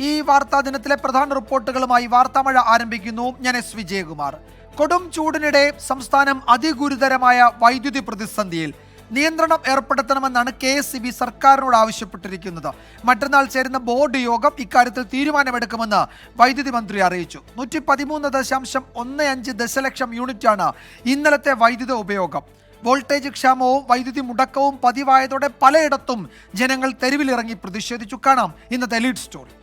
ഈ വാർത്താ ദിനത്തിലെ പ്രധാന റിപ്പോർട്ടുകളുമായി വാർത്താമഴ ആരംഭിക്കുന്നു. ഞാൻ എസ് വിജയകുമാർ. കൊടും ചൂടിനിടെ സംസ്ഥാനം അതിഗുരുതരമായ വൈദ്യുതി പ്രതിസന്ധിയിൽ. നിയന്ത്രണം ഏർപ്പെടുത്തണമെന്നാണ് KSEB സർക്കാരിനോട് ആവശ്യപ്പെട്ടിരിക്കുന്നത്. മറ്റന്നാൾ ചേരുന്ന ബോർഡ് യോഗം ഇക്കാര്യത്തിൽ തീരുമാനമെടുക്കുമെന്ന് വൈദ്യുതി മന്ത്രി അറിയിച്ചു. 113.15 ദശലക്ഷം യൂണിറ്റാണ് ഇന്നലത്തെ വൈദ്യുതി ഉപയോഗം. വോൾട്ടേജ് ക്ഷാമവും വൈദ്യുതി മുടക്കവും പതിവായതോടെ പലയിടത്തും ജനങ്ങൾ തെരുവിലിറങ്ങി പ്രതിഷേധിച്ചു. കാണാം ഇന്നത്തെ ലീഡ് സ്റ്റോറി.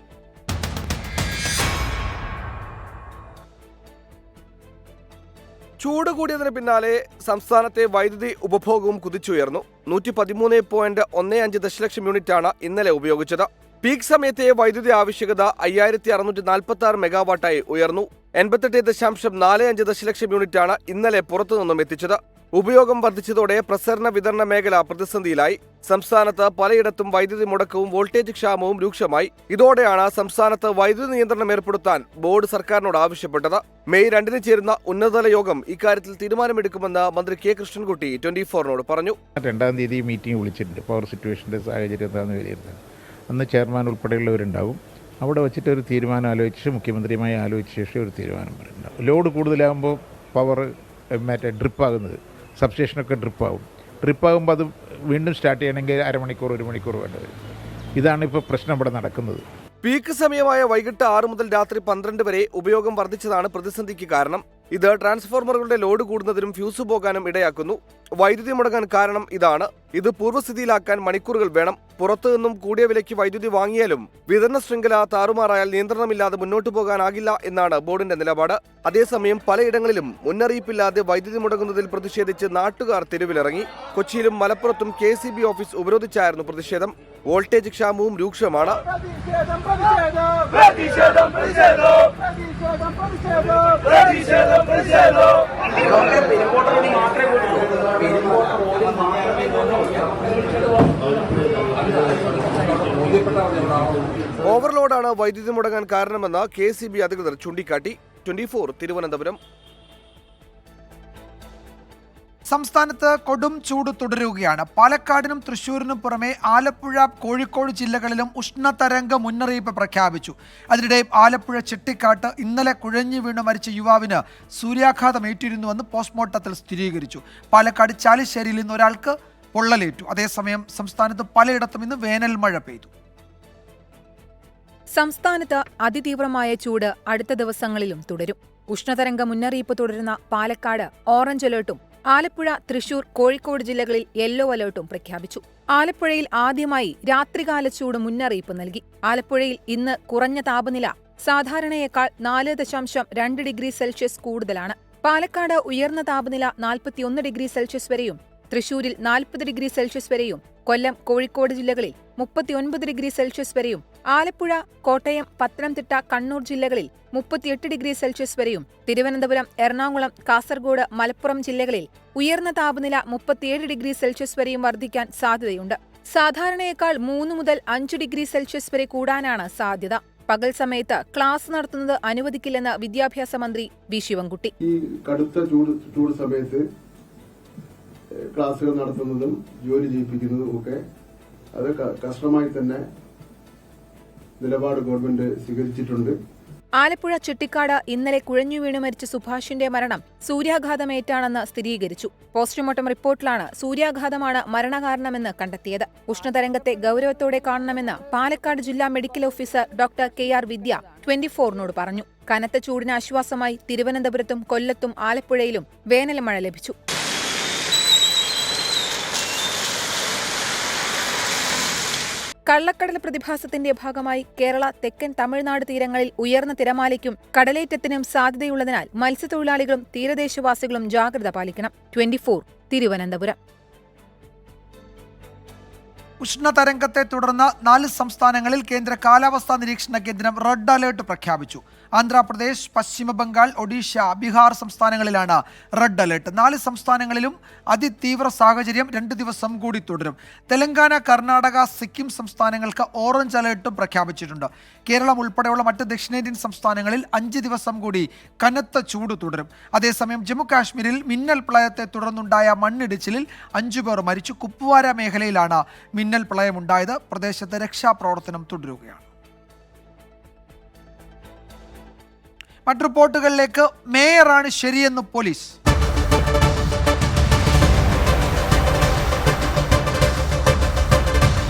ചൂട് കൂടിയതിന് പിന്നാലെ സംസ്ഥാനത്തെ വൈദ്യുതി ഉപഭോഗവും കുതിച്ചുയർന്നു. 113.15 ദശലക്ഷം യൂണിറ്റാണ് ഇന്നലെ ഉപയോഗിച്ചത്. പീക്ക് സമയത്തെ വൈദ്യുതി ആവശ്യകത 5646 മെഗാവാട്ടായി ഉയർന്നു. 88.45 ദശലക്ഷം യൂണിറ്റാണ് ഇന്നലെ പുറത്തുനിന്നും എത്തിച്ചത്. ഉപയോഗം വർദ്ധിച്ചതോടെ പ്രസരണ വിതരണ മേഖല പ്രതിസന്ധിയിലായി. സംസ്ഥാനത്ത് പലയിടത്തും വൈദ്യുതി മുടക്കവും വോൾട്ടേജ് ക്ഷാമവും രൂക്ഷമായി. ഇതോടെയാണ് സംസ്ഥാനത്ത് വൈദ്യുതി നിയന്ത്രണം ഏർപ്പെടുത്താൻ ബോർഡ് സർക്കാരിനോട് ആവശ്യപ്പെട്ടത്. മെയ് 2 ചേരുന്ന ഉന്നതതല യോഗം ഇക്കാര്യത്തിൽ തീരുമാനമെടുക്കുമെന്ന് മന്ത്രി കെ കൃഷ്ണൻകുട്ടി 24നോട് പറഞ്ഞു. 2-ാം തീയതി മീറ്റിംഗ് വിളിച്ചിട്ടുണ്ട്. പവർ സിറ്റുവേഷൻ്റെ സാഹചര്യം എന്താണെന്ന് വിലയിരുത്താൻ അന്ന് ചെയർമാൻ ഉൾപ്പെടെയുള്ളവരുണ്ടാവും. അവിടെ വെച്ചിട്ട് ഒരു തീരുമാനം ആലോചിച്ച് മുഖ്യമന്ത്രിയുമായി ആലോചിച്ച ശേഷം ഒരു തീരുമാനം പറയുന്നുണ്ടാവും. ലോഡ് കൂടുതലാകുമ്പോൾ പവർ ഡ്രിപ്പാകുന്നത് സബ്സ്റ്റേഷനൊക്കെ ഡ്രിപ്പാകുമ്പോൾ അത് വീണ്ടും സ്റ്റാർട്ട് ചെയ്യണമെങ്കിൽ അരമണിക്കൂർ 1 മണിക്കൂർ വേണ്ടവരും. ഇതാണ് ഇപ്പോൾ പ്രശ്നം ഇവിടെ നടക്കുന്നത്. പീക്ക് സമയമായ വൈകിട്ട് 6 മുതൽ രാത്രി 12 വരെ ഉപയോഗം വർദ്ധിച്ചതാണ് പ്രതിസന്ധിക്ക് കാരണം. ഇത് ട്രാൻസ്ഫോർമറുകളുടെ ലോഡ് കൂടുന്നതിനും ഫ്യൂസ് പോകാനും ഇടയാക്കുന്നു. വൈദ്യുതി മുടങ്ങാൻ കാരണം ഇതാണ്. ഇത് പൂർവ്വസ്ഥിതിയിലാക്കാൻ മണിക്കൂറുകൾ വേണം. പുറത്തുനിന്നും കൂടിയ വിലയ്ക്ക് വൈദ്യുതി വാങ്ങിയാലും വിതരണ ശൃംഖല താറുമാറായാൽ നിയന്ത്രണമില്ലാതെ മുന്നോട്ടു പോകാനാകില്ല എന്നാണ് ബോർഡിന്റെ നിലപാട്. അതേസമയം പലയിടങ്ങളിലും മുന്നറിയിപ്പില്ലാതെ വൈദ്യുതി മുടങ്ങുന്നതിൽ പ്രതിഷേധിച്ച് നാട്ടുകാർ തെരുവിലിറങ്ങി. കൊച്ചിയിലും മലപ്പുറത്തും KSEB ഓഫീസ് ഉപരോധിച്ചായിരുന്നു പ്രതിഷേധം. വോൾട്ടേജ് ക്ഷാമവും രൂക്ഷമാണ്. ഓവർലോഡാണ് വൈദ്യുതി മുടങ്ങാൻ കാരണമെന്ന് KSEB അധികൃതർ ചൂണ്ടിക്കാട്ടി. 24 തിരുവനന്തപുരം. സംസ്ഥാനത്ത് കൊടും ചൂട് തുടരുകയാണ്. പാലക്കാടിനും തൃശ്ശൂരിനും പുറമെ ആലപ്പുഴ, കോഴിക്കോട് ജില്ലകളിലും ഉഷ്ണതരംഗ മുന്നറിയിപ്പ് പ്രഖ്യാപിച്ചു. അതിനിടെ ആലപ്പുഴ ചെട്ടിക്കാട്ട് ഇന്നലെ കുഴഞ്ഞു വീണ് മരിച്ച യുവാവിന് സൂര്യാഘാതമേറ്റിരുന്നുവെന്ന് പോസ്റ്റ്മോർട്ടത്തിൽ സ്ഥിരീകരിച്ചു. പാലക്കാട് ചാലിശ്ശേരിയിൽ ഇന്ന് ഒരാൾക്ക് പൊള്ളലേറ്റു. അതേസമയം സംസ്ഥാനത്ത് പലയിടത്തും ഇന്ന് വേനൽ മഴ പെയ്തു. സംസ്ഥാനത്ത് അതിതീവ്രമായ ചൂട് അടുത്ത ദിവസങ്ങളിലും തുടരും. ഉഷ്ണതരംഗ മുന്നറിയിപ്പ് തുടരുന്ന പാലക്കാട് ഓറഞ്ച് അലേർട്ടും ആലപ്പുഴ, തൃശൂർ, കോഴിക്കോട് ജില്ലകളിൽ യെല്ലോ അലേർട്ടും പ്രഖ്യാപിച്ചു. ആലപ്പുഴയിൽ ആദ്യമായി രാത്രികാല ചൂട് മുന്നറിയിപ്പ് നൽകി. ആലപ്പുഴയിൽ ഇന്ന് കുറഞ്ഞ താപനില സാധാരണയേക്കാൾ 4.2 ഡിഗ്രി സെൽഷ്യസ് കൂടുതലാണ്. പാലക്കാട് ഉയർന്ന താപനില 41 ഡിഗ്രി സെൽഷ്യസ് വരെയും തൃശൂരിൽ 40 ഡിഗ്രി സെൽഷ്യസ് വരെയും കൊല്ലം, കോഴിക്കോട് ജില്ലകളിൽ 39 ഡിഗ്രി സെൽഷ്യസ് വരെയും ആലപ്പുഴ, കോട്ടയം, പത്തനംതിട്ട, കണ്ണൂർ ജില്ലകളിൽ 38 ഡിഗ്രി സെൽഷ്യസ് വരെയും തിരുവനന്തപുരം, എറണാകുളം, കാസർഗോഡ്, മലപ്പുറം ജില്ലകളിൽ ഉയർന്ന താപനില 37 ഡിഗ്രി സെൽഷ്യസ് വരെയും വർദ്ധിക്കാൻ സാധ്യതയുണ്ട്. സാധാരണയേക്കാൾ 3 മുതൽ 5 ഡിഗ്രി സെൽഷ്യസ് വരെ കൂടാനാണ് സാധ്യത. പകൽ സമയത്ത് ക്ലാസ് നടത്തുന്നത് അനുവദിക്കില്ലെന്ന് വിദ്യാഭ്യാസ മന്ത്രി വി ശിവൻകുട്ടി. ഈ കടുത്ത ചൂട് സമയത്ത് ക്ലാസുകൾ നടത്തുന്നതും ജോലി ചെയ്യിപ്പിക്കുന്നതും ഒക്കെ അത് കർശനമായി തന്നെ നിലപാട് ഗവൺമെന്റ് സ്വീകരിച്ചിട്ടുണ്ട്. ആലപ്പുഴ ചെട്ടിക്കാട് ഇന്നലെ കുഴഞ്ഞു വീണു മരിച്ച സുഭാഷിന്റെ മരണം സൂര്യാഘാതമേറ്റാണെന്ന് സ്ഥിരീകരിച്ചു. പോസ്റ്റ്മോർട്ടം റിപ്പോർട്ടിലാണ് സൂര്യാഘാതമാണ് മരണകാരണമെന്ന് കണ്ടെത്തിയത്. ഉഷ്ണതരംഗത്തെ ഗൌരവത്തോടെ കാണണമെന്ന് പാലക്കാട് ജില്ലാ മെഡിക്കൽ ഓഫീസർ ഡോക്ടർ KR വിദ്യ 24നോട് പറഞ്ഞു. കനത്ത ചൂടിന് ആശ്വാസമായി തിരുവനന്തപുരത്തും കൊല്ലത്തും ആലപ്പുഴയിലും വേനൽ മഴ ലഭിച്ചു. കള്ളക്കടൽ പ്രതിഭാസത്തിന്റെ ഭാഗമായി കേരള, തെക്കൻ തമിഴ്നാട് തീരങ്ങളിൽ ഉയർന്ന തിരമാലയ്ക്കും കടലേറ്റത്തിനും സാധ്യതയുള്ളതിനാൽ മത്സ്യത്തൊഴിലാളികളും തീരദേശവാസികളും ജാഗ്രത പാലിക്കണം. 24 തിരുവനന്തപുരം. ഉഷ്ണതരംഗത്തെ തുടർന്ന് 4 സംസ്ഥാനങ്ങളിൽ കേന്ദ്ര കാലാവസ്ഥാ നിരീക്ഷണ കേന്ദ്രം റെഡ് അലേർട്ട് പ്രഖ്യാപിച്ചു. ആന്ധ്രാപ്രദേശ്, പശ്ചിമ ബംഗാൾ, ഒഡീഷ, ബീഹാർ സംസ്ഥാനങ്ങളിലാണ് റെഡ് അലേർട്ട്. 4 സംസ്ഥാനങ്ങളിലും അതിതീവ്ര സാഹചര്യം 2 ദിവസം കൂടി തുടരും. തെലങ്കാന, കർണാടക, സിക്കിം സംസ്ഥാനങ്ങൾക്ക് ഓറഞ്ച് അലേർട്ടും പ്രഖ്യാപിച്ചിട്ടുണ്ട്. കേരളം ഉൾപ്പെടെയുള്ള മറ്റ് ദക്ഷിണേന്ത്യൻ സംസ്ഥാനങ്ങളിൽ 5 ദിവസം കൂടി കനത്ത ചൂട് തുടരും. അതേസമയം ജമ്മു കാശ്മീരിൽ മിന്നൽ പ്രളയത്തെ തുടർന്നുണ്ടായ മണ്ണിടിച്ചിലിൽ 5 പേർ മരിച്ചു. കുപ്വാര മേഖലയിലാണ് മിന്നൽ പ്രളയമുണ്ടായത്. പ്രദേശത്ത് രക്ഷാപ്രവർത്തനം തുടരുകയാണ്. മറ്റു റിപ്പോർട്ടുകളിലേക്ക്. മേയറാണ് ശരിയെന്ന് പോലീസ്.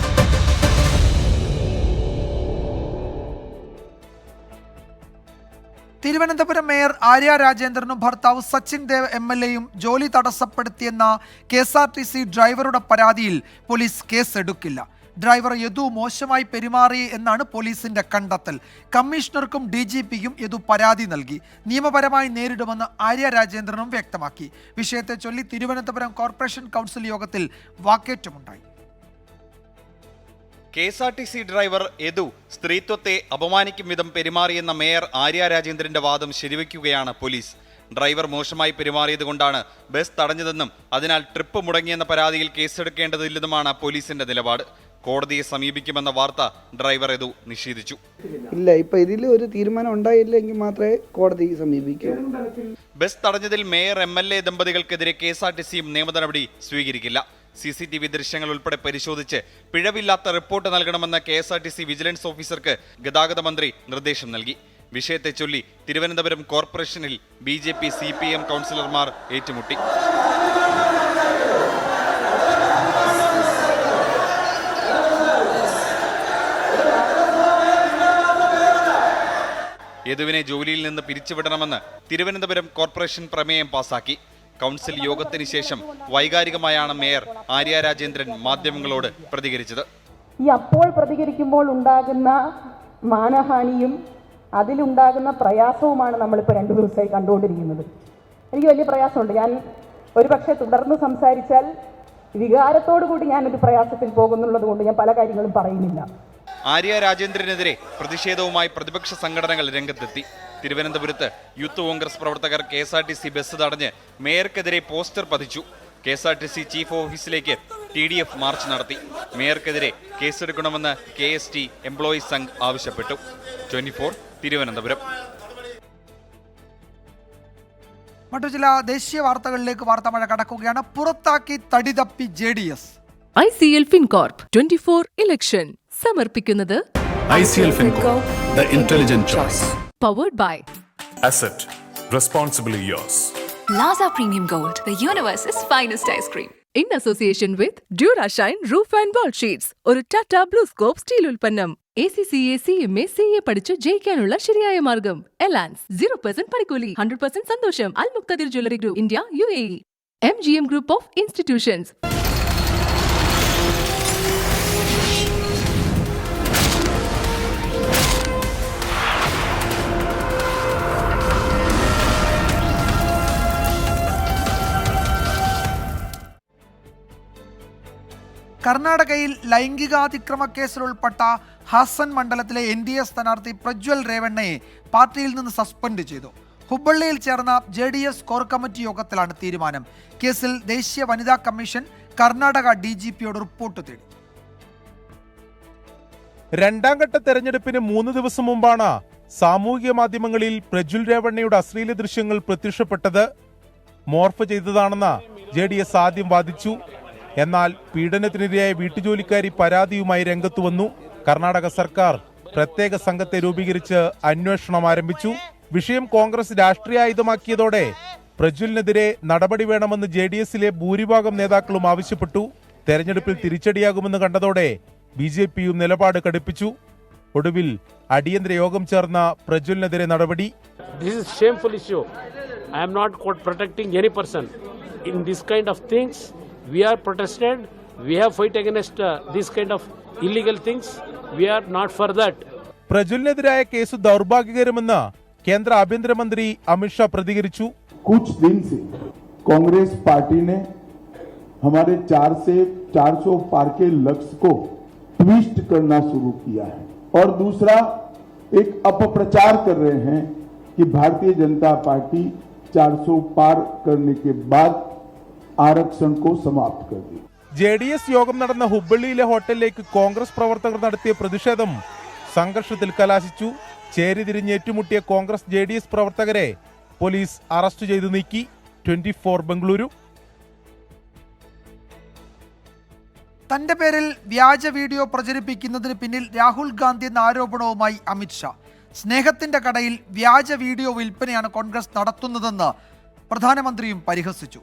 തിരുവനന്തപുരം മേയർ ആര്യ രാജേന്ദ്രനും ഭർത്താവ് സച്ചിൻ ദേവ് MLAയും ജോലി തടസ്സപ്പെടുത്തിയെന്ന KSRTC ഡ്രൈവറുടെ പരാതിയിൽ പോലീസ് കേസെടുക്കില്ല. ഡ്രൈവർ യദു മോശമായി പെരുമാറി എന്നാണ് പോലീസിന്റെ കണ്ടെത്തൽ. കമ്മീഷണർക്കും DGPക്കും യദു പരാതി നൽകി. നിയമപരമായി നേരിടുമെന്ന് ആര്യ രാജേന്ദ്രനും വ്യക്തമാക്കി. വിഷയത്തെ ചൊല്ലി തിരുവനന്തപുരം കോർപ്പറേഷൻ കൗൺസിൽ യോഗത്തിൽ വാക്കേറ്റമുണ്ടായി. KSRTC ഡ്രൈവർ യദു സ്ത്രീത്വത്തെ അപമാനിക്കും വിധം പെരുമാറിയെന്ന മേയർ ആര്യ രാജേന്ദ്രന്റെ വാദം ശരിവയ്ക്കുകയാണ് പോലീസ്. ഡ്രൈവർ മോശമായി പെരുമാറിയതുകൊണ്ടാണ് ബസ് തടഞ്ഞതെന്നും അതിനാൽ ട്രിപ്പ് മുടങ്ങിയെന്ന പരാതിയിൽ കേസെടുക്കേണ്ടതില്ലെന്നുമാണ് പോലീസിന്റെ നിലപാട്. കോടതിയെ സമീപിക്കുമെന്ന വാർത്ത ഡ്രൈവർ യദു നിഷേധിച്ചു. ഇല്ല, ഇപ്പൊ ഇതിൽ ഒരു തീരുമാനം ഉണ്ടായില്ലെങ്കിൽ മാത്രമേ കോടതിയെ സമീപിക്കൂ. ബസ് തടഞ്ഞതിൽ മേയർ MLA ദമ്പതികൾക്കെതിരെ KSRTCയും നിയമ നടപടി സ്വീകരിക്കില്ല. CCTV ദൃശ്യങ്ങൾ ഉൾപ്പെടെ പരിശോധിച്ച് പിഴവില്ലാത്ത റിപ്പോർട്ട് നൽകണമെന്ന് KSRTC വിജിലൻസ് ഓഫീസർക്ക് ഗതാഗത മന്ത്രി നിർദ്ദേശം നൽകി. വിഷയത്തെ ചൊല്ലി തിരുവനന്തപുരം കോർപ്പറേഷനിൽ BJP CPM കൗൺസിലർമാർ ഏറ്റുമുട്ടി. യദുവിനെ ജോലിയിൽ നിന്ന് പിരിച്ചുവിടണമെന്ന് തിരുവനന്തപുരം കോർപ്പറേഷൻ പ്രമേയം പാസാക്കി. കൗൺസിൽ യോഗത്തിന് ശേഷം വൈകാരികമായാണ് മേയർ ആര്യ രാജേന്ദ്രൻ മാധ്യമങ്ങളോട് പ്രതികരിച്ചത്. ഈ അപ്പോൾ പ്രതികരിക്കുമ്പോൾ ഉണ്ടാകുന്ന മാനഹാനിയും അതിലുണ്ടാകുന്ന പ്രയാസവുമാണ് നമ്മളിപ്പോൾ 2 ദിവസമായി കണ്ടുകൊണ്ടിരിക്കുന്നത്. എനിക്ക് വലിയ പ്രയാസമുണ്ട്. ഞാൻ ഒരുപക്ഷെ തുടർന്ന് സംസാരിച്ചാൽ വികാരത്തോടു കൂടി ഞാനൊരു പ്രയാസത്തിൽ പോകുന്നുള്ളത് കൊണ്ട് ഞാൻ പല കാര്യങ്ങളും പറയുന്നില്ല. ആര്യ രാജേന്ദ്രനെതിരെ പ്രതിഷേധവുമായി പ്രതിപക്ഷ സംഘടനകൾ രംഗത്തെത്തി. തിരുവനന്തപുരത്ത് യൂത്ത് കോൺഗ്രസ് പ്രവർത്തകർ KSRTC ബസ് തടഞ്ഞ് മേയർക്കെതിരെ പോസ്റ്റർ പതിച്ചു. KSRTC ചീഫ് ഓഫീസിലേക്ക് TDF മാർച്ച് നടത്തി. മേയർക്കെതിരെ കേസെടുക്കണമെന്ന് KST എംപ്ലോയീസ് സംഘ് ആവശ്യപ്പെട്ടു. 24 തിരുവനന്തപുരം. മറ്റു ചില ദേശീയ വാർത്തകളിലേക്ക് വാർത്താമഴ കടക്കുകയാണ്. പുറത്താക്കി തടിതപ്പി JDS. ICL FinCorp 24 ഇലക്ഷൻ സമർപ്പിക്കുന്നത് ICL FinCorp, the intelligent choice. Powered by Asset, responsibly yours. Plaza Premium Gold, the universe's finest ice cream. in association with Durashine Roof and Wall Sheets. ഒരു Tata BlueScope steel ഉൽപ്പന്നം. ACCA CMA CA പഠിച്ചു ജയിക്കാനുള്ള ശരിയായ മാർഗം. Elance 0% പണിക്കൂലി, 100% സന്തോഷം. Al Muqtadir Jewelry Group, India, UAE. MGM Group of Institutions. കർണാടകയിൽ ലൈംഗികാതിക്രമ കേസിൽ ഉൾപ്പെട്ട ഹാസൻ മണ്ഡലത്തിലെ NDA സ്ഥാനാർത്ഥി പ്രജ്വൽ രേവണ്ണയെ പാർട്ടിയിൽ നിന്ന് സസ്പെൻഡ് ചെയ്തു. ഹുബ്ബള്ളിയിൽ ചേർന്ന JDS കോർ കമ്മിറ്റി യോഗത്തിലാണ് തീരുമാനം. കേസിൽ ദേശീയ വനിതാ കമ്മീഷൻ കർണാടക DGPയോട് റിപ്പോർട്ട് തേടി. രണ്ടാം ഘട്ട തെരഞ്ഞെടുപ്പിന് 3 ദിവസം മുമ്പാണ് സാമൂഹിക മാധ്യമങ്ങളിൽ പ്രജ്വൽ രേവണ്ണയുടെ അശ്ലീല ദൃശ്യങ്ങൾ പ്രത്യക്ഷപ്പെട്ടത്. മോർഫ് ചെയ്തതാണെന്ന് JDS ആദ്യം വാദിച്ചു. എന്നാൽ പീഡനത്തിനിരയായ വീട്ടുജോലിക്കാരി പരാതിയുമായി രംഗത്തു വന്നു. കർണാടക സർക്കാർ പ്രത്യേക സംഘത്തെ രൂപീകരിച്ച് അന്വേഷണം ആരംഭിച്ചു. വിഷയം കോൺഗ്രസ് രാഷ്ട്രീയ ആയുധമാക്കിയതോടെ പ്രജ്വലിനെതിരെ നടപടി വേണമെന്ന് JDSലെ ഭൂരിഭാഗം നേതാക്കളും ആവശ്യപ്പെട്ടു. തെരഞ്ഞെടുപ്പിൽ തിരിച്ചടിയാകുമെന്ന് കണ്ടതോടെ BJPയും നിലപാട് കടുപ്പിച്ചു. ഒടുവിൽ അടിയന്തര യോഗം ചേർന്ന പ്രജ്വലിനെതിരെ നടപടി. This is shameful issue. I am not protecting any person. In this kind of things, we are protested. We have fight against this kind of illegal things. We are not for that. പ്രജ്വലിനെതിരായ case ദൗർഭാഗ്യകരമെന്ന് കേന്ദ്ര ആഭ്യന്തരമന്ത്രി അമിത്ഷാ പ്രതികരിച്ചു. कुछ दिन से Congress party ने हमारे 4 से 400 पार के लक्ष्य को ट्विस्ट करना शुरू किया है और दूसरा एक अपप्रचार कर रहे हैं कि भारतीय जनता पार्टी 400 पार करने के बाद आरक्षण को समाप्त कर दी. JDS യോഗം നടന്ന ഹുബ്ബള്ളിയിലെ ഹോട്ടലിലേക്ക് കോൺഗ്രസ് പ്രവർത്തകർ നടത്തിയ പ്രതിഷേധം സംഘർഷത്തിൽ കലാശിച്ചു. ചേരിതിരിഞ്ഞ് ഏറ്റുമുട്ടിയ കോൺഗ്രസ് JDS പ്രവർത്തകരെ പോലീസ് അറസ്റ്റ് ചെയ്തു നീക്കി. 24 ബംഗളൂരു. തന്റെ പേരിൽ വ്യാജ വീഡിയോ പ്രചരിപ്പിക്കുന്നതിന് പിന്നിൽ രാഹുൽ ഗാന്ധി എന്ന ആരോപണവുമായി അമിത്ഷാ. സ്നേഹത്തിന്റെ കടയിൽ വ്യാജ വീഡിയോ വിൽപ്പനയാണ് കോൺഗ്രസ് നടത്തുന്നതെന്ന് പ്രധാനമന്ത്രിയും പരിഹസിച്ചു.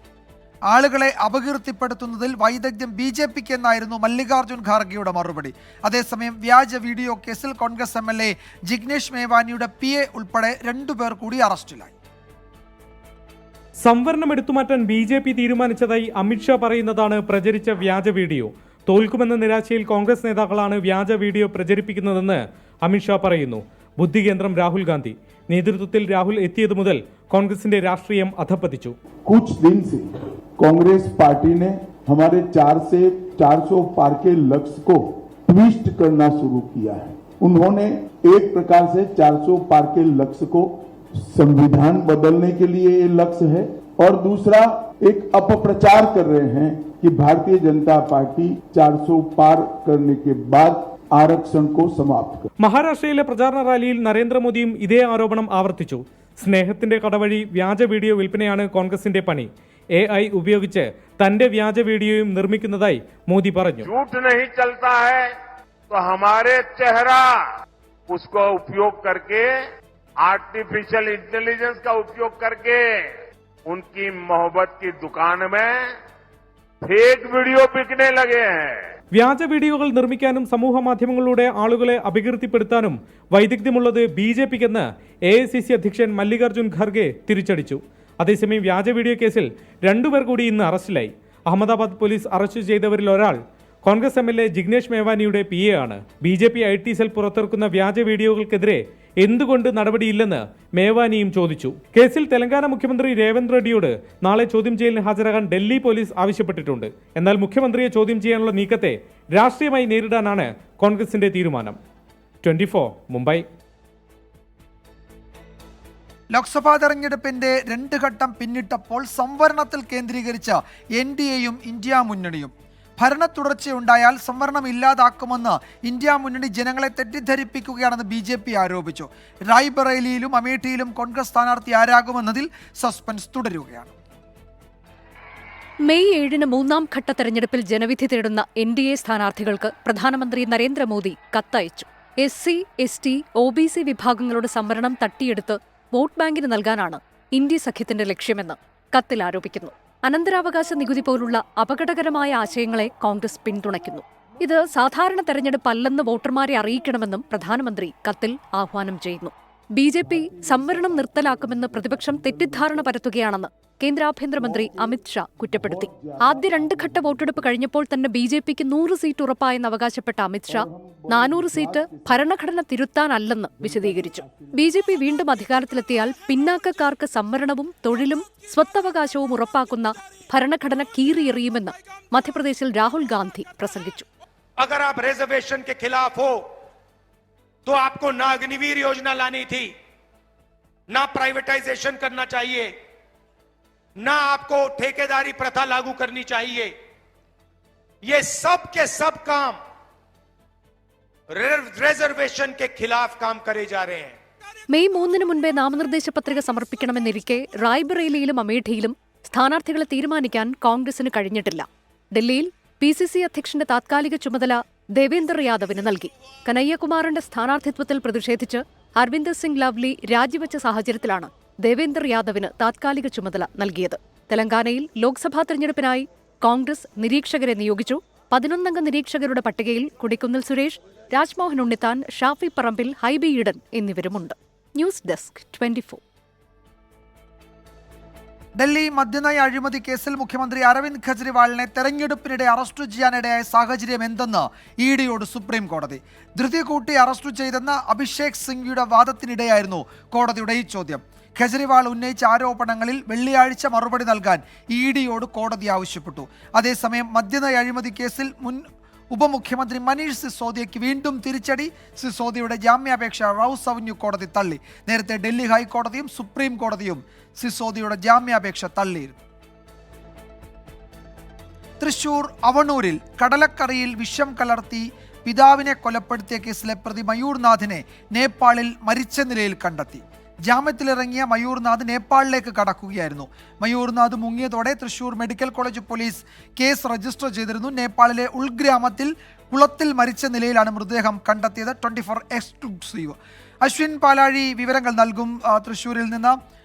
ആളുകളെ അപകീർത്തിപ്പെടുത്തുന്നതിൽ വൈദഗ്ധ്യം BJPക്ക് എന്നായിരുന്നു മല്ലികാർജ്ജുൻ ഖാർഗെയുടെ മറുപടി. അതേസമയം വ്യാജ വീഡിയോ കേസിൽ കോൺഗ്രസ് MLA ജിഗ്നേഷ് മേവാനിയുടെ PA ഉൾപ്പെടെ 2 പേർ കൂടി അറസ്റ്റിലായി. സംവരണം എടുത്തുമാറ്റാൻ BJP തീരുമാനിച്ചതായി അമിത്ഷാ പറയുന്നതാണ് പ്രചരിച്ച വ്യാജ വീഡിയോ. തോൽക്കുമെന്ന നിരാശയിൽ കോൺഗ്രസ് നേതാക്കളാണ് വ്യാജ വീഡിയോ പ്രചരിപ്പിക്കുന്നതെന്ന് അമിത്ഷാ പറയുന്നു. ബുദ്ധികേന്ദ്രം രാഹുൽ ഗാന്ധി നേതൃത്വത്തിൽ രാഹുൽ എത്തിയത് മുതൽ കോൺഗ്രസിന്റെ രാഷ്ട്രീയം അധപ്പതിച്ചു. कुछ दिन से कांग्रेस पार्टी ने हमारे 4 से 400 पार के लक्ष्य को ट्विस्ट करना शुरू किया है. उन्होंने एक प्रकार से 400 पार के लक्ष्य को संविधान बदलने के लिए ये लक्ष्य है और दूसरा एक अपप्रचार कर रहे हैं कि भारतीय जनता पार्टी 400 पार करने के बाद ആരക്ഷൺ കോ സമാപ്ത്. മഹാരാഷ്ട്രയിലെ പ്രചാരണ റാലിയിൽ നരേന്ദ്രമോദിയും ഇതേ ആരോപണം ആവർത്തിച്ചു. സ്നേഹത്തിന്റെ കടവഴി വ്യാജ വീഡിയോ വിൽപ്പനയാണ് കോൺഗ്രസിന്റെ പണി. AI ഉപയോഗിച്ച് തന്റെ വ്യാജ വീഡിയോയും നിർമ്മിക്കുന്നതായി മോദി പറഞ്ഞു. झूठ नहीं चलता है तो हमारे चेहरा उसको उपयोग करके आर्टिफिशियल इंटेलिजेंस का उपयोग करके उनकी मोहब्बत की दुकान में फेक वीडियो बिकने लगे हैं. വ്യാജ വീഡിയോകൾ നിർമ്മിക്കാനും സമൂഹ മാധ്യമങ്ങളിലൂടെ ആളുകളെ അപകീർത്തിപ്പെടുത്താനും വൈദഗ്ധ്യമുള്ളത് BJPക്കെന്ന് AICC അധ്യക്ഷൻ മല്ലികാർജ്ജുൻ ഖാർഗെ തിരിച്ചടിച്ചു. അതേസമയം വ്യാജ വീഡിയോ കേസിൽ 2 പേർ കൂടി ഇന്ന് അറസ്റ്റിലായി. അഹമ്മദാബാദ് പോലീസ് അറസ്റ്റ് ചെയ്തവരിൽ ഒരാൾ കോൺഗ്രസ് MLA ജിഗ്നേഷ് മേവാനിയുടെ PA ആണ്. BJP IT സെൽ പുറത്തിറക്കുന്ന വ്യാജ വീഡിയോകൾക്കെതിരെ എന്തുകൊണ്ട് നടപടിയില്ലെന്ന് മേവാനിയും ചോദിച്ചു. കേസിൽ തെലങ്കാന മുഖ്യമന്ത്രി രേവന്ത് റെഡ്ഡിയോട് നാളെ ചോദ്യം ചെയ്യലിന് ഹാജരാകാൻ ഡൽഹി പോലീസ് ആവശ്യപ്പെട്ടിട്ടുണ്ട്. എന്നാൽ മുഖ്യമന്ത്രിയെ ചോദ്യം ചെയ്യാനുള്ള നീക്കത്തെ രാഷ്ട്രീയമായി നേരിടാനാണ് കോൺഗ്രസിന്റെ തീരുമാനം. 24 മുംബൈ. ലോക്സഭാ തെരഞ്ഞെടുപ്പിന്റെ 2 ഘട്ടം പിന്നിട്ടപ്പോൾ സംവരണത്തിൽ കേന്ദ്രീകരിച്ച NDAയും ഇന്ത്യ മുന്നണിയും. ഭരണ തുടർച്ചയുണ്ടായാൽ സംവരണം ഇല്ലാതാക്കുമെന്ന് ഇന്ത്യ മുന്നണി ജനങ്ങളെ തെറ്റിദ്ധരിപ്പിക്കുകയാണെന്ന് BJP ആരോപിച്ചു. റായ്ബറേലിയിലും അമേഠിയിലും കോൺഗ്രസ് സ്ഥാനാർത്ഥി ആരാകുമെന്നതിൽ സസ്പെൻസ് തുടരുകയാണ്. മെയ് 7 മൂന്നാം ഘട്ട തെരഞ്ഞെടുപ്പിൽ ജനവിധി തേടുന്ന NDA സ്ഥാനാർത്ഥികൾക്ക് പ്രധാനമന്ത്രി നരേന്ദ്രമോദി കത്തയച്ചു. SC, ST, OBC വിഭാഗങ്ങളുടെ സംവരണം തട്ടിയെടുത്ത് വോട്ട് ബാങ്കിന് നൽകാനാണ് ഇന്ത്യ സഖ്യത്തിന്റെ ലക്ഷ്യമെന്ന് കത്തിൽ ആരോപിക്കുന്നു. അനന്തരാവകാശ നികുതി പോലുള്ള അപകടകരമായ ആശയങ്ങളെ കോൺഗ്രസ് പിന്തുണയ്ക്കുന്നു. ഇത് സാധാരണ തെരഞ്ഞെടുപ്പല്ലെന്ന് വോട്ടർമാരെ അറിയിക്കണമെന്നും പ്രധാനമന്ത്രി കത്തിൽ ആഹ്വാനം ചെയ്യുന്നു. BJP സംവരണം നിർത്തലാക്കുമെന്ന് പ്രതിപക്ഷം തെറ്റിദ്ധാരണ പരത്തുകയാണെന്ന് കേന്ദ്ര ആഭ്യന്തരമന്ത്രി അമിത് ഷാ കുറ്റപ്പെടുത്തി. ആദ്യ 2 ഘട്ട വോട്ടെടുപ്പ് കഴിഞ്ഞപ്പോൾ തന്നെ BJPക്ക് 100 സീറ്റ് ഉറപ്പായെന്ന് അവകാശപ്പെട്ട അമിത് ഷാ 400 സീറ്റ് ഭരണഘടന തിരുത്താനല്ലെന്ന് വിശദീകരിച്ചു. BJP വീണ്ടും അധികാരത്തിലെത്തിയാൽ പിന്നാക്കക്കാർക്ക് സംവരണവും തൊഴിലും സ്വത്തവകാശവും ഉറപ്പാക്കുന്ന ഭരണഘടന കീറിയെറിയുമെന്ന് മധ്യപ്രദേശിൽ രാഹുൽ ഗാന്ധി പ്രസംഗിച്ചു. अगर आप रिजर्वेशन के खिलाफ हो तो आपको ना अग्निवीर योजना लानी थी, ना प्राइवेटाइजेशन करना चाहिए, ना आपको ठेकेदारी प्रथा लागू करनी चाहिए. ये सब के सब काम रिजर्वेशन के खिलाफ काम करे जा रहे हैं. മെയ് 3 മുൻപേ നാമനിർദ്ദേശ പത്രിക സമർപ്പിക്കണമെന്നിരിക്കെ റായ്ബറേലിയിലും അമേഠിയിലും സ്ഥാനാർത്ഥികളെ തീരുമാനിക്കാൻ കോൺഗ്രസിന് കഴിഞ്ഞിട്ടില്ല. ഡൽഹിയിൽ PCC അധ്യക്ഷന്റെ താത്കാലിക ചുമതല ദേവേന്ദർ യാദവിന് നൽകി. കനയ്യകുമാറിന്റെ സ്ഥാനാർത്ഥിത്വത്തിൽ പ്രതിഷേധിച്ച് അരവിന്ദർ സിംഗ് ലവ്ലി രാജിവെച്ച സാഹചര്യത്തിലാണ് ദേവേന്ദർ യാദവിന് താത്കാലിക ചുമതല നൽകിയത്. തെലങ്കാനയിൽ ലോക്സഭാ തെരഞ്ഞെടുപ്പിനായി കോൺഗ്രസ് നിരീക്ഷകരെ നിയോഗിച്ചു. 11 അംഗ നിരീക്ഷകരുടെ പട്ടികയിൽ കൊടിക്കുന്നിൽ സുരേഷ്, രാജ്മോഹൻ ഉണ്ണിത്താൻ, ഷാഫി പറമ്പിൽ, ഹൈബി ഈഡൻ എന്നിവരുമുണ്ട്. News desk 24. ഡൽഹി മദ്യനയ അഴിമതി കേസിൽ മുഖ്യമന്ത്രി അരവിന്ദ് കെജ്രിവാളിനെ തെരഞ്ഞെടുപ്പിനിടെ അറസ്റ്റ് ചെയ്യാനിടയായ സാഹചര്യം എന്തെന്ന് EDയോട് സുപ്രീം കോടതി. ധൃതി കൂട്ടി അറസ്റ്റ് ചെയ്തെന്ന അഭിഷേക് സിംഗ്വിയുടെ വാദത്തിനിടെയായിരുന്നു കോടതിയുടെ ഈ ചോദ്യം. കെജ്രിവാൾ ഉന്നയിച്ച ആരോപണങ്ങളിൽ വെള്ളിയാഴ്ച മറുപടി നൽകാൻ EDയോട് കോടതി ആവശ്യപ്പെട്ടു. അതേസമയം മദ്യനയ അഴിമതി കേസിൽ മുൻ ഉപമുഖ്യമന്ത്രി മനീഷ് സിസോദിയയ്ക്ക് വീണ്ടും തിരിച്ചടി. സിസോദിയുടെ ജാമ്യാപേക്ഷ റൌസ് അവന്യൂ കോടതി തള്ളി. നേരത്തെ ഡൽഹി ഹൈക്കോടതിയും സുപ്രീം കോടതിയും സിസോദിയുടെ ജാമ്യാപേക്ഷ തള്ളിയിരുന്നു. തൃശൂർ അവണൂരിൽ കടലക്കറിയിൽ വിഷം കലർത്തി പിതാവിനെ കൊലപ്പെടുത്തിയ കേസിലെ പ്രതി മയൂർനാഥിനെ നേപ്പാളിൽ മരിച്ച നിലയിൽ കണ്ടെത്തി. ജാമ്യത്തിലിറങ്ങിയ മയൂർനാഥ് നേപ്പാളിലേക്ക് കടക്കുകയായിരുന്നു. മയൂർനാഥ് മുങ്ങിയതോടെ Thrissur medical college police case register ചെയ്തിരുന്നു. നേപ്പാളിലെ ഉൾഗ്രാമത്തിൽ കുളത്തിൽ മരിച്ച നിലയിലാണ് മൃതദേഹം കണ്ടെത്തിയത്. 24 എക്സ്ക്ലൂസീവ്. അശ്വിൻ പാലാഴി വിവരങ്ങൾ നൽകും തൃശ്ശൂരിൽ നിന്ന്.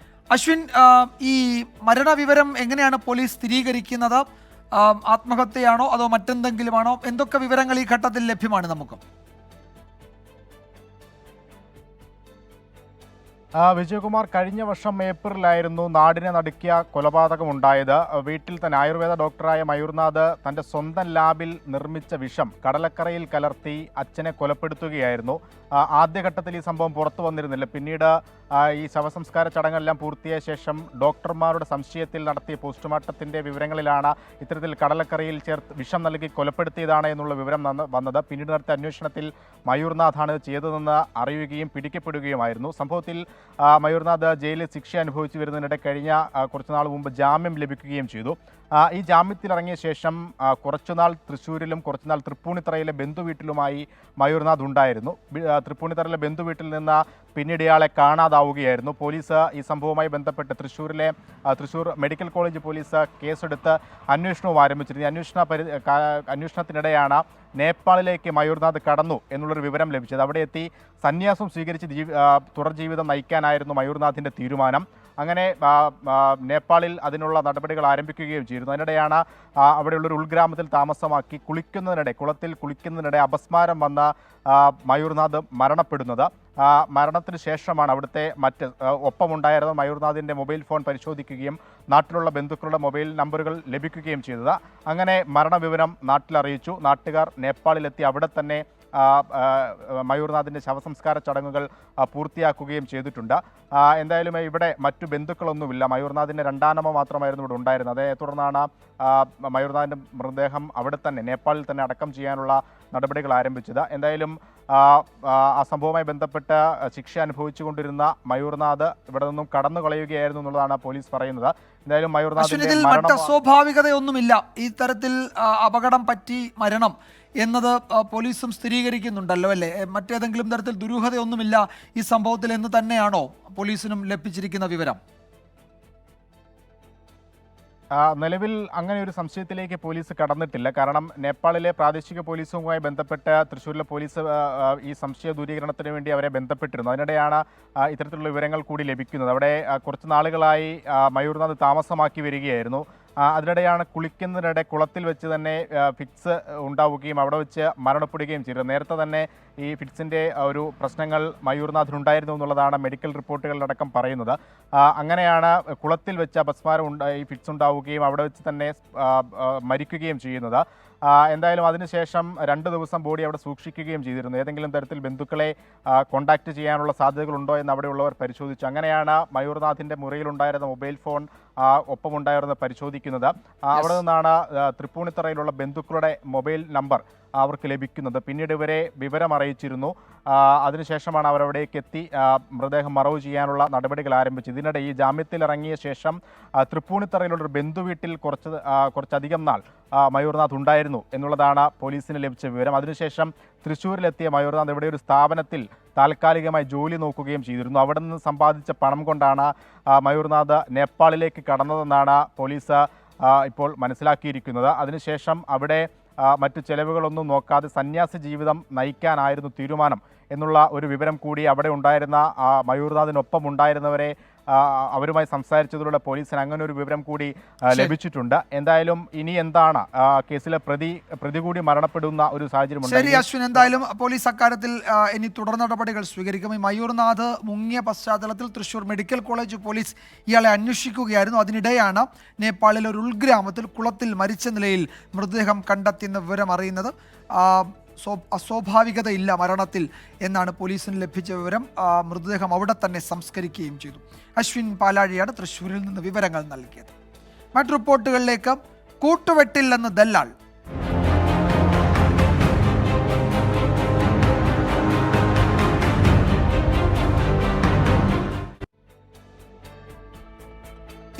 അശ്വിൻ, ഈ മരണവിവരം എങ്ങനെയാണ് പോലീസ് സ്ഥിരീകരിക്കുന്നത്? ആത്മഹത്യയാണോ അതോ മറ്റെന്തെങ്കിലുമാണോ? എന്തൊക്കെ വിവരങ്ങൾ ഈ ഘട്ടത്തിൽ ലഭ്യമാണ് നമുക്ക്? വിജയകുമാർ, കഴിഞ്ഞ വർഷം ഏപ്രിലായിരുന്നു നാടിനെ നടുക്കിയ കൊലപാതകമുണ്ടായത്. വീട്ടിൽ തന്നെ ആയുർവേദ ഡോക്ടറായ മയൂർനാഥ് തൻ്റെ സ്വന്തം ലാബിൽ നിർമ്മിച്ച വിഷം കടലക്കറയിൽ കലർത്തി അച്ഛനെ കൊലപ്പെടുത്തുകയായിരുന്നു. ആദ്യഘട്ടത്തിൽ ഈ സംഭവം പുറത്തു വന്നിരുന്നില്ല. പിന്നീട് ഈ ശവസംസ്കാര ചടങ്ങെല്ലാം പൂർത്തിയായ ശേഷം ഡോക്ടർമാരുടെ സംശയത്തിൽ നടത്തിയ പോസ്റ്റ്മോർട്ടത്തിൻ്റെ വിവരങ്ങളിലാണ് ഇത്തരത്തിൽ കടലക്കറയിൽ ചേർത്ത് വിഷം നൽകി കൊലപ്പെടുത്തിയതാണ് എന്നുള്ള വിവരം വന്നത്. പിന്നീട് നടത്തിയ അന്വേഷണത്തിൽ മയൂർനാഥാണ് ചെയ്തതെന്ന് അറിയുകയും പിടിക്കപ്പെടുകയുമായിരുന്നു. സംഭവത്തിൽ മയൂർനാഥ് ജയിലിൽ ശിക്ഷ അനുഭവിച്ചു വരുന്നതിനിടെ കഴിഞ്ഞ കുറച്ചുനാൾ മുമ്പ് ജാമ്യം ലഭിക്കുകയും ചെയ്തു. ഈ ജാമ്യത്തിലിറങ്ങിയ ശേഷം കുറച്ചുനാൾ തൃശ്ശൂരിലും കുറച്ചുനാൾ തൃപ്പൂണിത്തറയിലെ ബന്ധുവീട്ടിലുമായി മയൂർനാഥ് ഉണ്ടായിരുന്നു. തൃപ്പൂണിത്തറയിലെ ബന്ധുവീട്ടിൽ നിന്ന് പിന്നീട് ഇയാളെ കാണാതാവുകയായിരുന്നു. പോലീസ് ഈ സംഭവവുമായി ബന്ധപ്പെട്ട് തൃശ്ശൂർ മെഡിക്കൽ കോളേജ് പോലീസ് കേസെടുത്ത് അന്വേഷണവും ആരംഭിച്ചിരുന്നു. ഈ അന്വേഷണത്തിനിടെയാണ് നേപ്പാളിലേക്ക് മയൂർനാഥ് കടന്നു എന്നുള്ളൊരു വിവരം ലഭിച്ചത്. അവിടെ എത്തി സന്യാസം സ്വീകരിച്ച് തുടർ ജീവിതം നയിക്കാനായിരുന്നു മയൂർനാഥിൻ്റെ തീരുമാനം. അങ്ങനെ നേപ്പാളിൽ അതിനുള്ള നടപടികൾ ആരംഭിക്കുകയും ചെയ്തിരുന്നു. അതിനിടെയാണ് അവിടെയുള്ളൊരു ഉൾഗ്രാമത്തിൽ താമസമാക്കി കുളത്തിൽ കുളിക്കുന്നതിനിടെ അപസ്മാരം വന്ന മയൂർനാഥ് മരണപ്പെടുന്നത്. മരണത്തിന് ശേഷമാണ് അവിടുത്തെ ഒപ്പമുണ്ടായിരുന്ന മയൂർനാഥിൻ്റെ മൊബൈൽ ഫോൺ പരിശോധിക്കുകയും നാട്ടിലുള്ള ബന്ധുക്കളുടെ മൊബൈൽ നമ്പറുകൾ ലഭിക്കുകയും ചെയ്തത്. അങ്ങനെ മരണവിവരം നാട്ടിലറിയിച്ചു. നാട്ടുകാർ നേപ്പാളിലെത്തി അവിടെ തന്നെ മയൂർനാഥിൻ്റെ ശവസംസ്കാര ചടങ്ങുകൾ പൂർത്തിയാക്കുകയും ചെയ്തിട്ടുണ്ട്. എന്തായാലും ഇവിടെ മറ്റു ബന്ധുക്കളൊന്നുമില്ല. മയൂർനാഥിൻ്റെ രണ്ടാനമ്മ മാത്രമായിരുന്നു ഇവിടെ ഉണ്ടായിരുന്നത്. അതേ തുടർന്നാണ് മയൂർനാഥിൻ്റെ മൃതദേഹം അവിടെ തന്നെ നേപ്പാളിൽ തന്നെ അടക്കം ചെയ്യാനുള്ള നടപടികൾ ആരംഭിച്ചത്. എന്തായാലും ആ സംഭവവുമായി ബന്ധപ്പെട്ട് ശിക്ഷ അനുഭവിച്ചുകൊണ്ടിരുന്ന മയൂർനാഥ് ഇവിടെ നിന്നും കടന്നു കളയുകയായിരുന്നു എന്നുള്ളതാണ് പോലീസ് പറയുന്നത്. എന്തായാലും മയൂർനാഥിന്റെ മറ്റ് അസ്വാഭാവികതയൊന്നുമില്ല. ഈ തരത്തിൽ അപകടം പറ്റി മരണം എന്നത് പോലീസും സ്ഥിരീകരിക്കുന്നുണ്ടല്ലോ അല്ലേ? മറ്റേതെങ്കിലും തരത്തിൽ ദുരൂഹതയൊന്നുമില്ല ഈ സംഭവത്തിൽ എന്ന് തന്നെയാണോ പോലീസിനും ലഭിച്ചിരിക്കുന്ന വിവരം? നിലവിൽ അങ്ങനെ ഒരു സംശയത്തിലേക്ക് പോലീസ് കടന്നിട്ടില്ല. കാരണം നേപ്പാളിലെ പ്രാദേശിക പോലീസുമായി ബന്ധപ്പെട്ട് തൃശ്ശൂരിലെ പോലീസ് ഈ സംശയ ദൂരീകരണത്തിന് വേണ്ടി അവരെ ബന്ധപ്പെട്ടിരുന്നു. അതിനിടെയാണ് ഇത്തരത്തിലുള്ള വിവരങ്ങൾ കൂടി ലഭിക്കുന്നത്. അവിടെ കുറച്ച് നാളുകളായി മയൂർനാഥ് താമസമാക്കി വരികയായിരുന്നു. അതിനിടെയാണ് കുളിക്കുന്നതിനിടെ കുളത്തിൽ വെച്ച് തന്നെ ഫിറ്റ്സ് ഉണ്ടാവുകയും അവിടെ വെച്ച് മരണപ്പെടുകയും ചെയ്തത്. നേരത്തെ തന്നെ ഈ ഫിറ്റ്സിൻ്റെ ഒരു പ്രശ്നങ്ങൾ മയൂർനാഥിനുണ്ടായിരുന്നു എന്നുള്ളതാണ് മെഡിക്കൽ റിപ്പോർട്ടുകളിലടക്കം പറയുന്നത്. അങ്ങനെയാണ് കുളത്തിൽ വെച്ച് അപസ്മാരം ഈ ഫിറ്റ്സ് ഉണ്ടാവുകയും അവിടെ വെച്ച് തന്നെ മരിക്കുകയും ചെയ്യുന്നത്. എന്തായാലും അതിനുശേഷം 2 ദിവസം ബോഡി അവിടെ സൂക്ഷിക്കുകയും ചെയ്തിരുന്നു. ഏതെങ്കിലും തരത്തിൽ ബന്ധുക്കളെ കോൺടാക്ട് ചെയ്യാനുള്ള സാധ്യതകളുണ്ടോ എന്ന് അവിടെയുള്ളവർ പരിശോധിച്ചു. അങ്ങനെയാണ് മയൂർനാഥിൻ്റെ മുറിയിലുണ്ടായിരുന്ന മൊബൈൽ ഫോൺ ഒപ്പമുണ്ടായിരുന്നത് പരിശോധിക്കുന്നത്. അവിടെ നിന്നാണ് തൃപ്പൂണിത്തറയിലുള്ള ബന്ധുക്കളുടെ മൊബൈൽ നമ്പർ അവർക്ക് ലഭിക്കുന്നത്. പിന്നീട് ഇവരെ വിവരം അറിയിച്ചിരുന്നു. അതിനുശേഷമാണ് അവരവിടേക്ക് എത്തി മൃതദേഹം മറവ് ചെയ്യാനുള്ള നടപടികൾ ആരംഭിച്ചത്. ഇതിനിടെ ഈ ജാമ്യത്തിലിറങ്ങിയ ശേഷം തൃപ്പൂണിത്തറയിലുള്ളൊരു ബന്ധുവീട്ടിൽ കുറച്ചധികം നാൾ മയൂർനാഥ് ഉണ്ടായിരുന്നു എന്നുള്ളതാണ് പോലീസിന് ലഭിച്ച വിവരം. അതിനുശേഷം തൃശ്ശൂരിലെത്തിയ മയൂർനാഥ് ഇവിടെ ഒരു സ്ഥാപനത്തിൽ താൽക്കാലികമായി ജോലി നോക്കുകയും ചെയ്തിരുന്നു. അവിടെ നിന്ന് സമ്പാദിച്ച പണം കൊണ്ടാണ് മയൂർനാഥ് നേപ്പാളിലേക്ക് കടന്നതെന്നാണ് പോലീസ് ഇപ്പോൾ മനസ്സിലാക്കിയിരിക്കുന്നത്. അതിനുശേഷം അവിടെ മറ്റു ചെലവുകളൊന്നും നോക്കാതെ സന്യാസി ജീവിതം നയിക്കാനായിരുന്നു തീരുമാനം എന്നുള്ള ഒരു വിവരം കൂടി അവിടെ ഉണ്ടായിരുന്ന മയൂർനാഥിനൊപ്പം ഉണ്ടായിരുന്നവരെ അവരുമായി സംസാരിച്ചതിലൂടെ പോലീസിന് അങ്ങനെ ഒരു വിവരം കൂടി ലഭിച്ചിട്ടുണ്ട്. എന്തായാലും ഇനി എന്താണ് കേസിലെ പ്രതി കൂടി മരണപ്പെടുന്ന ഒരു സാഹചര്യം. ശരി അശ്വിൻ, എന്തായാലും പോലീസ് അക്കാര്യത്തിൽ ഇനി തുടർ നടപടികൾ സ്വീകരിക്കും. ഈ മയൂർനാഥ് മുങ്ങിയ പശ്ചാത്തലത്തിൽ തൃശ്ശൂർ മെഡിക്കൽ കോളേജ് പോലീസ് ഇയാളെ അന്വേഷിക്കുകയായിരുന്നു. അതിനിടെയാണ് നേപ്പാളിലെ ഒരു ഉൾഗ്രാമത്തിൽ കുളത്തിൽ മരിച്ച നിലയിൽ മൃതദേഹം കണ്ടെത്തിയെന്ന വിവരം അറിയുന്നത്. അസ്വാഭാവികതയില്ല മരണത്തിൽ എന്നാണ് പോലീസിന് ലഭിച്ച വിവരം. മൃതദേഹം അവിടെ തന്നെ സംസ്കരിക്കുകയും ചെയ്തു. അശ്വിൻ പാലാഴിയാണ് തൃശ്ശൂരിൽ നിന്ന് വിവരങ്ങൾ നൽകിയത്. മറ്റു റിപ്പോർട്ടുകളിലേക്ക്. കൂട്ടുവെട്ടില്ലെന്ന് ദല്ലാൾ.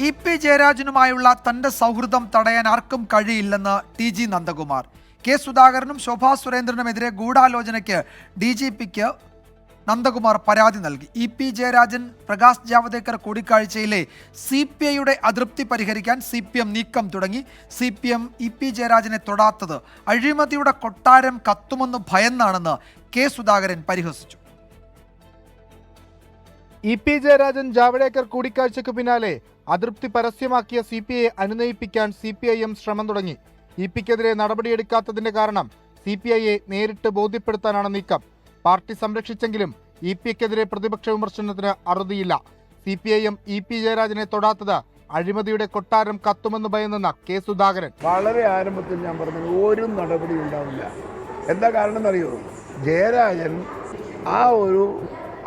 ഇ.പി. ജയരാജനുമായുള്ള തന്റെ സൗഹൃദം തടയാൻ ആർക്കും കഴിയില്ലെന്ന് ടി.ജി. നന്ദകുമാർ. കെ. സുധാകരനും ശോഭാ സുരേന്ദ്രനുമെതിരെ ഗൂഢാലോചനയ്ക്ക് DGPക്ക് നന്ദകുമാർ പരാതി നൽകി. EP ജയരാജൻ പ്രകാശ് ജാവദേക്കർ കൂടിക്കാഴ്ചയിലെ CPIയുടെ അതൃപ്തി പരിഹരിക്കാൻ CPM നീക്കം തുടങ്ങി. CPM EP ജയരാജനെ തൊടാത്തത് അഴിമതിയുടെ കൊട്ടാരം കത്തുമെന്ന് ഭയന്നാണെന്ന് കെ സുധാകരൻ പരിഹസിച്ചു. EP ജയരാജൻ ജാവ്ദേക്കർ കൂടിക്കാഴ്ചയ്ക്ക് പിന്നാലെ അതൃപ്തി പരസ്യമാക്കിയ CPIയെ അനുനയിപ്പിക്കാൻ CPIM ശ്രമം തുടങ്ങി. EPക്കെതിരെ നടപടിയെടുക്കാത്തതിന്റെ കാരണം CPIയെ നേരിട്ട് ബോധ്യപ്പെടുത്താനാണ് നീക്കം. പാർട്ടി സംരക്ഷിച്ചെങ്കിലും EPക്കെതിരെ പ്രതിപക്ഷ വിമർശനത്തിന് അറുതിയില്ല. CPIM EP ജയരാജനെ തൊടാത്തത് അഴിമതിയുടെ കൊട്ടാരം കത്തുമെന്ന് ഭയന്നെന്ന കെ സുധാകരൻ. വളരെ ആരംഭത്തിൽ ഞാൻ പറഞ്ഞു ഒരു നടപടി ഉണ്ടാവില്ല. എന്താ കാരണം എന്നറിയോ? ജയരാജൻ ആ ഒരു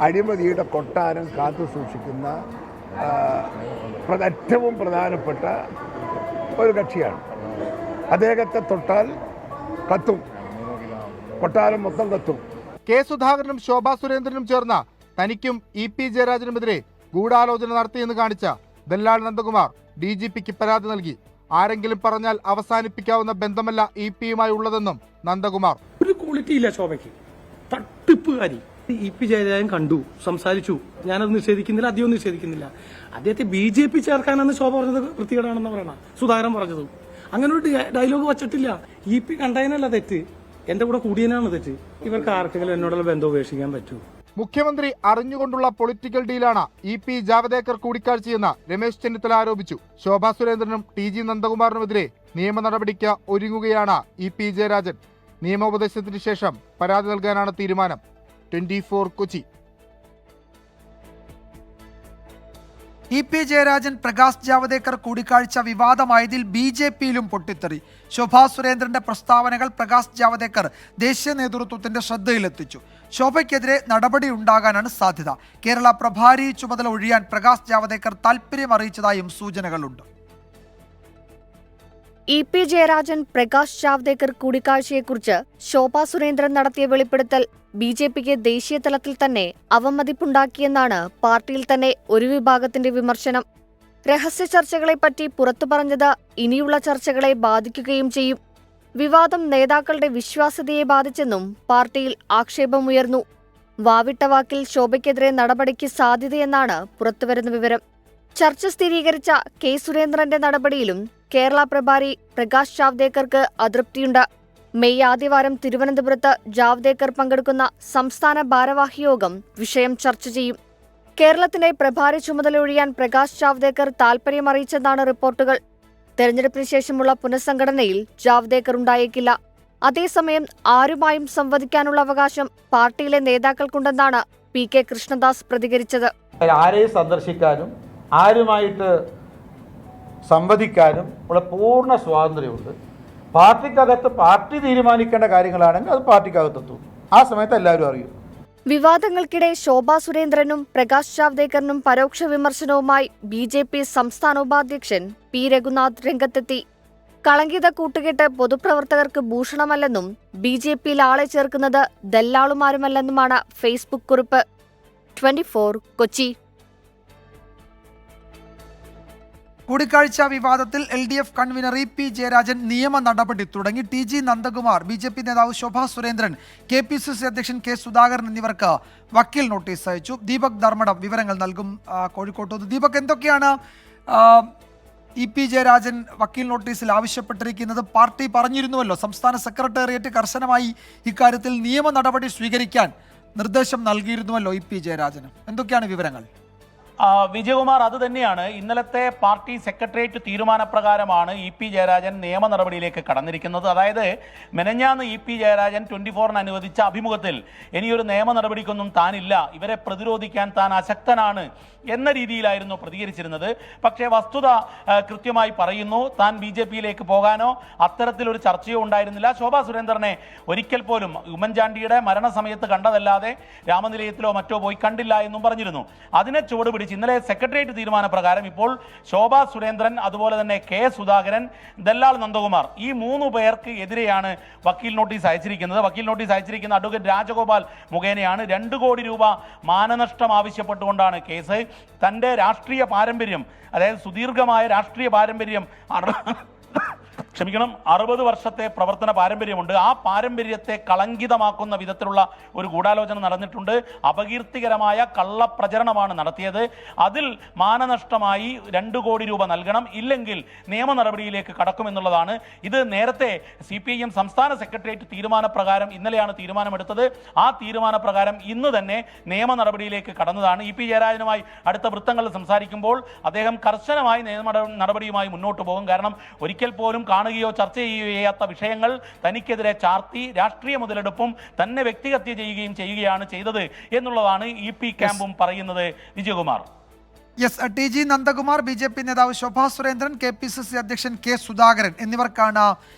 അഴിമതിയുടെ കൊട്ടാരം കാത്തു സൂക്ഷിക്കുന്ന ഏറ്റവും പ്രധാനപ്പെട്ട ഒരു കക്ഷിയാണ്. അദ്ദേഹത്തെ തൊട്ടാൽ കത്തും, കൊട്ടാരം മൊത്തം കത്തും. കെ സുധാകരനും ശോഭാ സുരേന്ദ്രനും ചേർന്ന തനിക്കും EP ജയരാജനുമെതിരെ ഗൂഢാലോചന നടത്തിയെന്ന് കാണിച്ച ദല്ലാൽ നന്ദകുമാർ DGPക്ക് പരാതി നൽകി. ആരെങ്കിലും പറഞ്ഞാൽ അവസാനിപ്പിക്കാവുന്ന ബന്ധമല്ല EPയുമായി ഉള്ളതെന്നും നന്ദകുമാർ. ഒരു ക്വാളിറ്റി ഇല്ല ശോഭയ്ക്ക്, തട്ടിപ്പുകാരി. EP ജയരാജൻ കണ്ടു, സംസാരിച്ചു. ഞാനത് നിഷേധിക്കുന്നില്ല, അദ്ദേഹം നിഷേധിക്കുന്നില്ല. അദ്ദേഹത്തെ BJP ചേർക്കാനാണ് ശോഭ പറഞ്ഞത് വൃത്തികേടാണെന്ന് പറയണം, സുധാകരൻ പറഞ്ഞതും. അങ്ങനെ ഒരു ഡയലോഗ് വച്ചിട്ടില്ല. EP കണ്ടതിനല്ല തെറ്റ്, എന്റെ കൂടെ കൂടിയതിനാണ് തെറ്റ്. ഇവർക്ക് ആർക്കെങ്കിലും എന്നോടുള്ള ബന്ധം ഉപേക്ഷിക്കാൻ പറ്റൂ? മുഖ്യമന്ത്രി അറിഞ്ഞുകൊണ്ടുള്ള പൊളിറ്റിക്കൽ ഡീലാണ് EP ജാവദേക്കർ കൂടിക്കാഴ്ചയെന്ന് രമേശ് ചെന്നിത്തല ആരോപിച്ചു. ശോഭാ സുരേന്ദ്രനും TG നന്ദകുമാറിനുമെതിരെ നിയമ നടപടിക്ക് ഒരുങ്ങുകയാണ് EP ജയരാജൻ. നിയമോപദേശത്തിന് ശേഷം പരാതി നൽകാനാണ് തീരുമാനം. 24 കൊച്ചി. EP ജയരാജൻ പ്രകാശ് ജാവദേക്കർ കൂടിക്കാഴ്ച വിവാദമായതിൽ BJPയിലും പൊട്ടിത്തെറി. ശോഭാ സുരേന്ദ്രന്റെ പ്രസ്താവനകൾ പ്രകാശ് ജാവദേക്കർ ദേശീയ നേതൃത്വത്തിന്റെ ശ്രദ്ധയിലെത്തിച്ചു. ശോഭയ്ക്കെതിരെ നടപടി ഉണ്ടാകാനാണ് സാധ്യത. കേരള പ്രഭാരി ചുമതല ഒഴിയാൻ പ്രകാശ് ജാവദേക്കർ താൽപര്യം അറിയിച്ചതായും സൂചനകളുണ്ട്. EP ജയരാജൻ പ്രകാശ് ജാവ്ദേക്കർ കൂടിക്കാഴ്ചയെക്കുറിച്ച് ശോഭാ സുരേന്ദ്രൻ നടത്തിയ വെളിപ്പെടുത്തൽ BJPക്ക് ദേശീയ തലത്തിൽ തന്നെ അവമതിപ്പുണ്ടാക്കിയെന്നാണ് പാർട്ടിയിൽ തന്നെ ഒരു വിഭാഗത്തിന്റെ വിമർശനം. രഹസ്യ ചർച്ചകളെപ്പറ്റി പുറത്തു പറഞ്ഞത് ഇനിയുള്ള ചർച്ചകളെ ബാധിക്കുകയും ചെയ്യും. വിവാദം നേതാക്കളുടെ വിശ്വാസ്യതയെ ബാധിച്ചെന്നും പാർട്ടിയിൽ ആക്ഷേപമുയർന്നു. വാവിട്ട വാക്കിൽ ശോഭയ്ക്കെതിരെ നടപടിക്ക് സാധ്യതയെന്നാണ് പുറത്തുവരുന്ന വിവരം. ചർച്ച സ്ഥിരീകരിച്ച കെ സുരേന്ദ്രന്റെ നടപടിയിലും കേരള പ്രഭാരി പ്രകാശ് ജാവ്ദേക്കർക്ക് അതൃപ്തിയുണ്ട്. മെയ് ആദ്യവാരം തിരുവനന്തപുരത്ത് ജാവ്ദേക്കർ പങ്കെടുക്കുന്ന സംസ്ഥാന ഭാരവാഹി യോഗം വിഷയം ചർച്ച ചെയ്യും. കേരളത്തിന്റെ പ്രഭാരി ചുമതല ഒഴിയാൻ പ്രകാശ് ജാവ്ദേക്കർ താൽപര്യമറിയിച്ചെന്നാണ് റിപ്പോർട്ടുകൾ. തെരഞ്ഞെടുപ്പിന് ശേഷമുള്ള പുനഃസംഘടനയിൽ ജാവ്ദേക്കർ ഉണ്ടായേക്കില്ല. അതേസമയം ആരുമായും സംവദിക്കാനുള്ള അവകാശം പാർട്ടിയിലെ നേതാക്കൾക്കുണ്ടെന്നാണ് PK കൃഷ്ണദാസ് പ്രതികരിച്ചത്. ആരെയും സന്ദർശിക്കാനും ആരുമായിട്ട് സംവദിക്കാനും ഉള്ള പൂർണ്ണ സ്വാതന്ത്ര്യമുണ്ട്. പാർട്ടിക്കകത്ത് പാർട്ടി തീരുമാനിക്കേണ്ട കാര്യങ്ങളാണെങ്കിൽ അത് പാർട്ടിക്കകത്തെത്തും. ആ സമയത്ത് എല്ലാവരും അറിയും. വിവാദങ്ങൾക്കിടെ ശോഭാ സുരേന്ദ്രനും പ്രകാശ് ജാവ്ദേക്കറിനും പരോക്ഷ വിമർശനവുമായി BJP സംസ്ഥാന ഉപാധ്യക്ഷൻ P രഘുനാഥ് രംഗത്തെത്തി. കളങ്കിത കൂട്ടുകെട്ട് പൊതുപ്രവർത്തകർക്ക് ഭൂഷണമല്ലെന്നും BJPയിൽ ആളെ ചേർക്കുന്നത് ദല്ലാളുമാരുമല്ലെന്നുമാണ് ഫേസ്ബുക്ക് കുറിപ്പ്. 24 കൊച്ചി. കൂടിക്കാഴ്ച വിവാദത്തിൽ LDF കൺവീനർ EP ജയരാജൻ നിയമ നടപടി തുടങ്ങി. TG നന്ദകുമാർ, BJP നേതാവ് ശോഭാ സുരേന്ദ്രൻ, KPCC അധ്യക്ഷൻ കെ സുധാകരൻ എന്നിവർക്ക് വക്കീൽ നോട്ടീസ് അയച്ചു. ദീപക് ധർമ്മടം വിവരങ്ങൾ നൽകും കോഴിക്കോട്ട്. ദീപക്, എന്തൊക്കെയാണ് EP ജയരാജൻ വക്കീൽ നോട്ടീസിൽ ആവശ്യപ്പെട്ടിരിക്കുന്നത്? പാർട്ടി പറഞ്ഞിരുന്നുവല്ലോ, സംസ്ഥാന സെക്രട്ടേറിയറ്റ് കർശനമായി ഇക്കാര്യത്തിൽ നിയമ നടപടി സ്വീകരിക്കാൻ നിർദ്ദേശം നൽകിയിരുന്നുവല്ലോ EP ജയരാജന്. എന്തൊക്കെയാണ് വിവരങ്ങൾ? വിജയകുമാർ, അത് തന്നെയാണ്. ഇന്നലത്തെ പാർട്ടി സെക്രട്ടേറിയറ്റ് തീരുമാനപ്രകാരമാണ് EP ജയരാജൻ നിയമ നടപടിയിലേക്ക് കടന്നിരിക്കുന്നത്. അതായത് മെനഞ്ഞാന്ന് EP ജയരാജൻ 24-ന് അനുവദിച്ച അഭിമുഖത്തിൽ ഇനിയൊരു നിയമ നടപടിക്കൊന്നും താനില്ല, ഇവരെ പ്രതിരോധിക്കാൻ താൻ അശക്തനാണ് എന്ന രീതിയിലായിരുന്നു പ്രതികരിച്ചിരുന്നത്. പക്ഷേ വസ്തുത കൃത്യമായി പറയുന്നു, താൻ BJPയിലേക്ക് പോകാനോ അത്തരത്തിലൊരു ചർച്ചയോ ഉണ്ടായിരുന്നില്ല. ശോഭാ സുരേന്ദ്രനെ ഒരിക്കൽ പോലും ഉമ്മൻചാണ്ടിയുടെ മരണസമയത്ത് കണ്ടതല്ലാതെ രാമനിലയത്തിലോ മറ്റോ പോയി കണ്ടില്ല എന്നും പറഞ്ഞിരുന്നു. അതിനെ ചുവടുപിടിച്ച് ഇന്നലെ സെക്രട്ടേറിയറ്റ് തീരുമാനപ്രകാരം ഇപ്പോൾ ശോഭാ സുരേന്ദ്രൻ, അതുപോലെ തന്നെ കെ സുധാകരൻ, ദല്ലാൽ നന്ദകുമാർ, ഈ 3 പേർക്ക് എതിരെയാണ് വക്കീൽ നോട്ടീസ് അയച്ചിരിക്കുന്നത്. വക്കീൽ നോട്ടീസ് അയച്ചിരിക്കുന്ന അഡ്വക്കേറ്റ് രാജഗോപാൽ മുഖേനയാണ്. 2 കോടി രൂപ മാനനഷ്ടം ആവശ്യപ്പെട്ടുകൊണ്ടാണ് കേസ്. തൻ്റെ രാഷ്ട്രീയ പാരമ്പര്യം, അതായത് സുദീർഘമായ രാഷ്ട്രീയ പാരമ്പര്യം 60 വർഷത്തെ പ്രവർത്തന പാരമ്പര്യമുണ്ട്. ആ പാരമ്പര്യത്തെ കളങ്കിതമാക്കുന്ന വിധത്തിലുള്ള ഒരു ഗൂഢാലോചന നടന്നിട്ടുണ്ട്. അപകീർത്തികരമായ കള്ളപ്രചരണമാണ് നടത്തിയത്. അതിൽ മാനനഷ്ടമായി 2 കോടി രൂപ നൽകണം, ഇല്ലെങ്കിൽ നിയമ നടപടിയിലേക്ക് കടക്കുമെന്നുള്ളതാണ്. ഇത് നേരത്തെ CPIM സംസ്ഥാന സെക്രട്ടേറിയറ്റ് തീരുമാനപ്രകാരം ഇന്നലെയാണ് തീരുമാനമെടുത്തത്. ആ തീരുമാനപ്രകാരം ഇന്ന് തന്നെ നിയമ നടപടിയിലേക്ക് കടന്നതാണ്. EP ജയരാജനുമായി അടുത്ത വൃത്തങ്ങളിൽ സംസാരിക്കുമ്പോൾ അദ്ദേഹം കർശനമായി നിയമ നടപടിയുമായി മുന്നോട്ട് പോകും. കാരണം ഒരിക്കൽ പോലും കാണുകയോ ചർച്ച ചെയ്യുകയോ ചെയ്യാത്ത വിഷയങ്ങൾ തനിക്കെതിരെ ചാർത്തി രാഷ്ട്രീയ മുതലെടുപ്പും തന്നെ വ്യക്തിഹത്യ ചെയ്യുകയാണ് ചെയ്തത് എന്നുള്ളതാണ് EP ക്യാമ്പും പറയുന്നത്. Vijayakumar. Yes, TG Nandakumar, BJP നേതാവ് ശോഭാ സുരേന്ദ്രൻ, KPCC അധ്യക്ഷൻ K സുധാകരൻ എന്നിവർക്കാണ്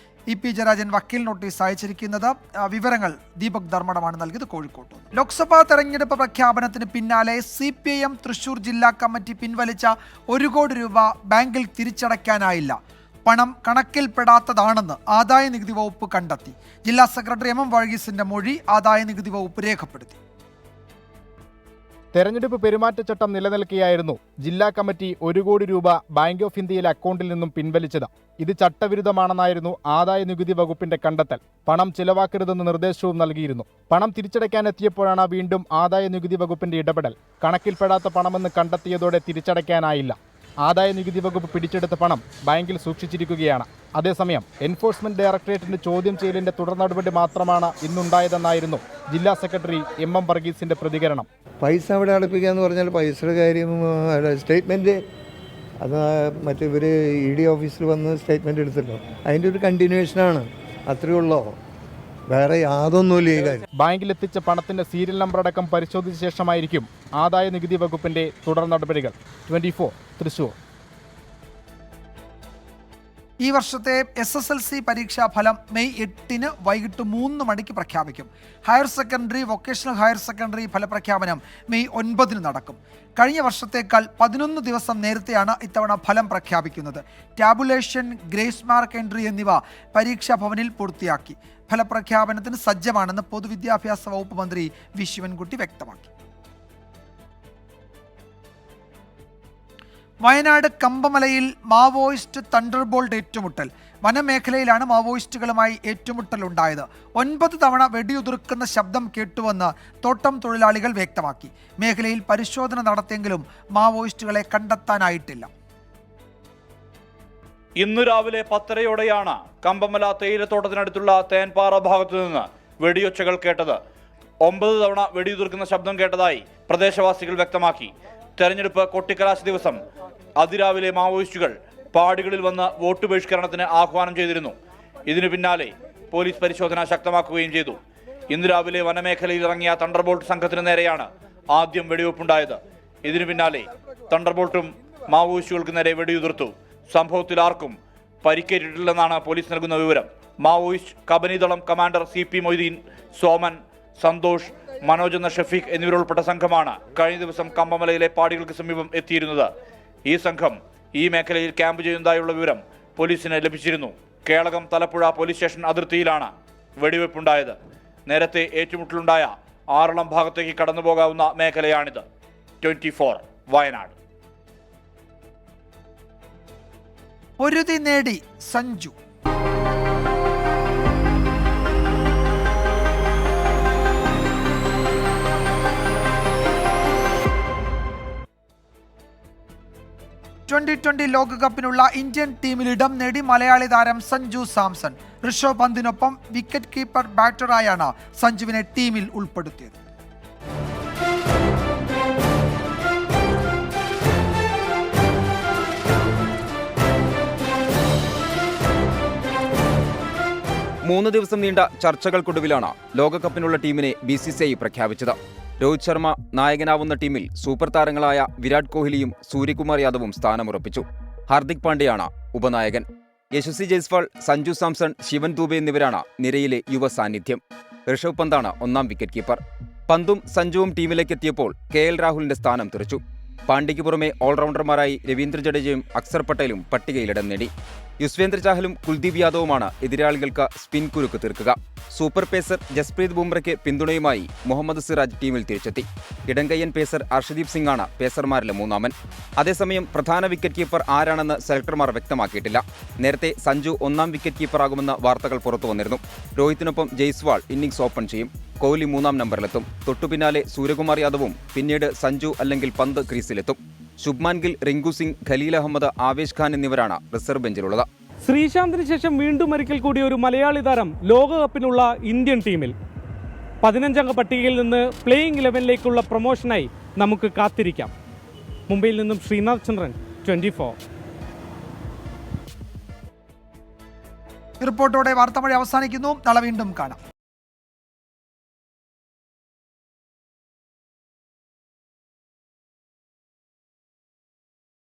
EP ജയരാജൻ വക്കീൽ നോട്ടീസ് അയച്ചിരിക്കുന്നത്. വിവരങ്ങൾ ദീപക് ധർമ്മടമാണ് നൽകിയത് കോഴിക്കോട്ട്. ലോക്സഭാ തെരഞ്ഞെടുപ്പ് പ്രഖ്യാപനത്തിന് പിന്നാലെ CPIM തൃശൂർ ജില്ലാ കമ്മിറ്റി പിൻവലിച്ച 1 കോടി രൂപ ബാങ്കിൽ തിരിച്ചടയ്ക്കാനായില്ല. പണം കണക്കിൽപ്പെടാത്തതാണെന്ന് ആദായ നികുതി വകുപ്പ് കണ്ടെത്തി. ജില്ലാ സെക്രട്ടറി MM വർഗീസിന്റെ മൊഴി ആദായ നികുതി വകുപ്പ് രേഖപ്പെടുത്തി. തെരഞ്ഞെടുപ്പ് പെരുമാറ്റച്ചട്ടം നിലനിൽക്കെയായിരുന്നു ജില്ലാ കമ്മിറ്റി 1 കോടി രൂപ ബാങ്ക് ഓഫ് ഇന്ത്യയിലെ അക്കൗണ്ടിൽ നിന്നും പിൻവലിച്ചത്. ഇത് ചട്ടവിരുദ്ധമാണെന്നായിരുന്നു ആദായ നികുതി വകുപ്പിന്റെ കണ്ടെത്തൽ. പണം ചിലവാക്കരുതെന്ന് നിർദ്ദേശവും നൽകിയിരുന്നു. പണം തിരിച്ചടയ്ക്കാനെത്തിയപ്പോഴാണ് വീണ്ടും ആദായ നികുതി വകുപ്പിന്റെ ഇടപെടൽ. കണക്കിൽപ്പെടാത്ത പണമെന്ന് കണ്ടെത്തിയതോടെ തിരിച്ചടയ്ക്കാനായില്ല. ആദായ നികുതി വകുപ്പ് പിടിച്ചെടുത്ത പണം ബാങ്കിൽ സൂക്ഷിച്ചിരിക്കുകയാണ്. അതേസമയം എൻഫോഴ്സ്മെന്റ് ഡയറക്ടറേറ്റിന്റെ ചോദ്യം ചെയ്യലിന്റെ തുടർ നടപടി മാത്രമാണ് ഇന്നുണ്ടായതെന്നായിരുന്നു ജില്ലാ സെക്രട്ടറി MM വർഗീസിന്റെ പ്രതികരണം. പൈസ അവിടെ അടപ്പിക്കുക എന്ന് പറഞ്ഞാൽ പൈസയുടെ കാര്യം സ്റ്റേറ്റ്മെൻറ്റ് അത് ഇവർ ED ഓഫീസിൽ വന്ന് സ്റ്റേറ്റ്മെൻറ്റ് എടുത്തല്ലോ, അതിൻ്റെ ഒരു കണ്ടിന്യൂഷനാണ്. അത്രയേ ഉള്ളൂ, വേറെ യാതൊന്നുമില്ല ഈ കാര്യം. ബാങ്കിലെത്തിച്ച പണത്തിന്റെ സീരിയൽ നമ്പർ അടക്കം പരിശോധിച്ച ശേഷമായിരിക്കും ആദായ നികുതി വകുപ്പിന്റെ തുടർ നടപടികൾ. 24 തൃശൂർ. ഈ വർഷത്തെ SSLC പരീക്ഷാ ഫലം മെയ് 8 വൈകിട്ട് 3 മണിക്ക് പ്രഖ്യാപിക്കും. Higher secondary, vocational higher secondary ഫലപ്രഖ്യാപനം മെയ് 9 നടക്കും. കഴിഞ്ഞ വർഷത്തേക്കാൾ 11 ദിവസം നേരത്തെയാണ് ഇത്തവണ ഫലം പ്രഖ്യാപിക്കുന്നത്. ടാബുലേഷൻ, ഗ്രേസ് മാർക്ക് എൻട്രി എന്നിവ പരീക്ഷാ ഭവനിൽ പൂർത്തിയാക്കി. ഫലപ്രഖ്യാപനത്തിന് സജ്ജമാണെന്ന് പൊതുവിദ്യാഭ്യാസ വകുപ്പ് മന്ത്രി വി ശിവൻകുട്ടി വ്യക്തമാക്കി. വയനാട് കമ്പമലയിൽ മാവോയിസ്റ്റ് തണ്ടർബോൾട്ട് ഏറ്റുമുട്ടൽ. വനമേഖലയിലാണ് മാവോയിസ്റ്റുകളുമായി ഏറ്റുമുട്ടലുണ്ടായത്. 9 തവണ വെടിയുതിർക്കുന്ന ശബ്ദം കേട്ടുവെന്ന് തോട്ടം തൊഴിലാളികൾ വ്യക്തമാക്കി. മേഖലയിൽ പരിശോധന നടത്തിയെങ്കിലും മാവോയിസ്റ്റുകളെ കണ്ടെത്താനായിട്ടില്ല. ഇന്നു രാവിലെ 10:30യോടെയാണ് കമ്പമല തേയിലത്തോട്ടത്തിനടുത്തുള്ള തേൻപാറ ഭാഗത്തു നിന്ന് വെടിയൊച്ചകൾ കേട്ടത്. 9 തവണ വെടിയുതിർക്കുന്ന ശബ്ദം കേട്ടതായി പ്രദേശവാസികൾ വ്യക്തമാക്കി. തെരഞ്ഞെടുപ്പ് കൊട്ടിക്കലാശ ദിവസം അതിരാവിലെ മാവോയിസ്റ്റുകൾ പാടികളിൽ വന്ന് വോട്ട് ബഹിഷ്കരണത്തിന് ആഹ്വാനം ചെയ്തിരുന്നു. ഇതിനു പിന്നാലെ പോലീസ് പരിശോധന ശക്തമാക്കുകയും ചെയ്തു. ഇന്ന് രാവിലെ വനമേഖലയിൽ ഇറങ്ങിയ തണ്ടർബോൾട്ട് സംഘത്തിന് നേരെയാണ് ആദ്യം വെടിവെപ്പുണ്ടായത്. ഇതിനു പിന്നാലെ തണ്ടർബോൾട്ടും മാവോയിസ്റ്റുകൾക്ക് നേരെ വെടിയുതിർത്തു. സംഭവത്തിൽ ആർക്കും പരിക്കേറ്റിട്ടില്ലെന്നാണ് പോലീസ് നൽകുന്ന വിവരം. Maoist Kabanidalam commander CP Moideen, Soman, Santhosh, Manoj എന്ന ഷഫീഖ് എന്നിവരുൾപ്പെട്ട സംഘമാണ് കഴിഞ്ഞ ദിവസം കമ്പമലയിലെ പാടികൾക്ക് സമീപം എത്തിയിരുന്നത്. ഈ സംഘം ഈ മേഖലയിൽ ക്യാമ്പ് ചെയ്യുന്നതായുള്ള വിവരം പോലീസിന് ലഭിച്ചിരുന്നു. കേളകം തലപ്പുഴ പോലീസ് സ്റ്റേഷൻ അതിർത്തിയിലാണ് വെടിവെപ്പുണ്ടായത്. നേരത്തെ ഏറ്റുമുട്ടലുണ്ടായ ആറളം ഭാഗത്തേക്ക് കടന്നുപോകാവുന്ന മേഖലയാണിത്. 24 വയനാട്. പൊരുതി നേടി സഞ്ജു. T20 ലോകകപ്പിനുള്ള ഇന്ത്യൻ ടീമിൽ ഇടം നേടി മലയാളി താരം സഞ്ജു സാംസൺ. ഋഷഭ് പന്തിനൊപ്പം വിക്കറ്റ് കീപ്പർ ബാറ്ററായാണ് സഞ്ജുവിനെ ടീമിൽ ഉൾപ്പെടുത്തിയത്. മൂന്ന് ദിവസം നീണ്ട ചർച്ചകൾക്കൊടുവിലാണ് ലോകകപ്പിനുള്ള ടീമിനെ BCCI പ്രഖ്യാപിച്ചത്. രോഹിത് ശർമ്മ നായകനാവുന്ന ടീമിൽ സൂപ്പർ താരങ്ങളായ വിരാട് കോഹ്ലിയും സൂര്യകുമാർ യാദവും സ്ഥാനമുറപ്പിച്ചു. ഹാർദിക് പാണ്ഡ്യയാണ് ഉപനായകൻ. യശസ്വി ജയ്സ്വാൾ, സഞ്ജു സാംസൺ, ശിവൻ ദൂബെ എന്നിവരാണ് നിരയിലെ യുവ സാന്നിധ്യം. ഋഷഭ് പന്താണ് ഒന്നാം വിക്കറ്റ് കീപ്പർ. പന്തും സഞ്ജുവും ടീമിലേക്കെത്തിയപ്പോൾ KL രാഹുലിന്റെ സ്ഥാനം തെറിച്ചു. പാണ്ഡ്യയ്ക്ക് പുറമെ ഓൾറൗണ്ടർമാരായി രവീന്ദ്ര ജഡേജയും അക്സർ പട്ടേലും പട്ടികയിലിടം നേടി. യുസ്വേന്ദ്ര ചാഹലും കുൽദീപ് യാദവുമാണ് എതിരാളികൾക്ക് സ്പിൻ കുരുക്ക് തീർക്കുക. സൂപ്പർ പേസർ ജസ്പ്രീത് ബുംറയ്ക്ക് പിന്തുണയുമായി മുഹമ്മദ് സിറാജ് ടീമിൽ തിരിച്ചെത്തി. ഇടംകയ്യൻ പേസർ അർഷദീപ് സിംഗാണ് പേസർമാരിലെ മൂന്നാമൻ. അതേസമയം പ്രധാന വിക്കറ്റ് കീപ്പർ ആരാണെന്ന് സെലക്ടർമാർ വ്യക്തമാക്കിയിട്ടില്ല. നേരത്തെ സഞ്ജു 1ാം വിക്കറ്റ് കീപ്പറാകുമെന്ന വാർത്തകൾ പുറത്തുവന്നിരുന്നു. രോഹിത്തിനൊപ്പം ജയ്സ്വാൾ ഇന്നിംഗ്സ് ഓപ്പൺ ചെയ്യും. കോഹ്ലി 3ാം നമ്പറിലെത്തും. തൊട്ടുപിന്നാലെ സൂര്യകുമാർ യാദവും പിന്നീട് സഞ്ജു അല്ലെങ്കിൽ പന്ത് ക്രീസിലെത്തും. ശുഭ്മാൻ ഗിൽ, റിങ്കു സിംഗ്, ഖലീൽ അഹമ്മദ്, ആവേശ് ഖാൻ എന്നിവരാണ് റിസർവ് ബെഞ്ചിലുള്ളത്. ശ്രീശാന്തിന് ശേഷം വീണ്ടും ഒരിക്കൽ കൂടി ഒരു മലയാളി താരം ലോകകപ്പിനുള്ള ഇന്ത്യൻ ടീമിൽ. 15-അംഗ പട്ടികയിൽ നിന്ന് പ്ലേയിങ് 11ലേക്കുള്ള പ്രൊമോഷനായി നമുക്ക് കാത്തിരിക്കാം. മുംബൈയിൽ നിന്നും ശ്രീനാഥ് ചന്ദ്രൻ, 24. റിപ്പോർട്ടോടെ വാർത്താമഴ അവസാനിക്കുന്നു. നാളെ വീണ്ടും കാണാം.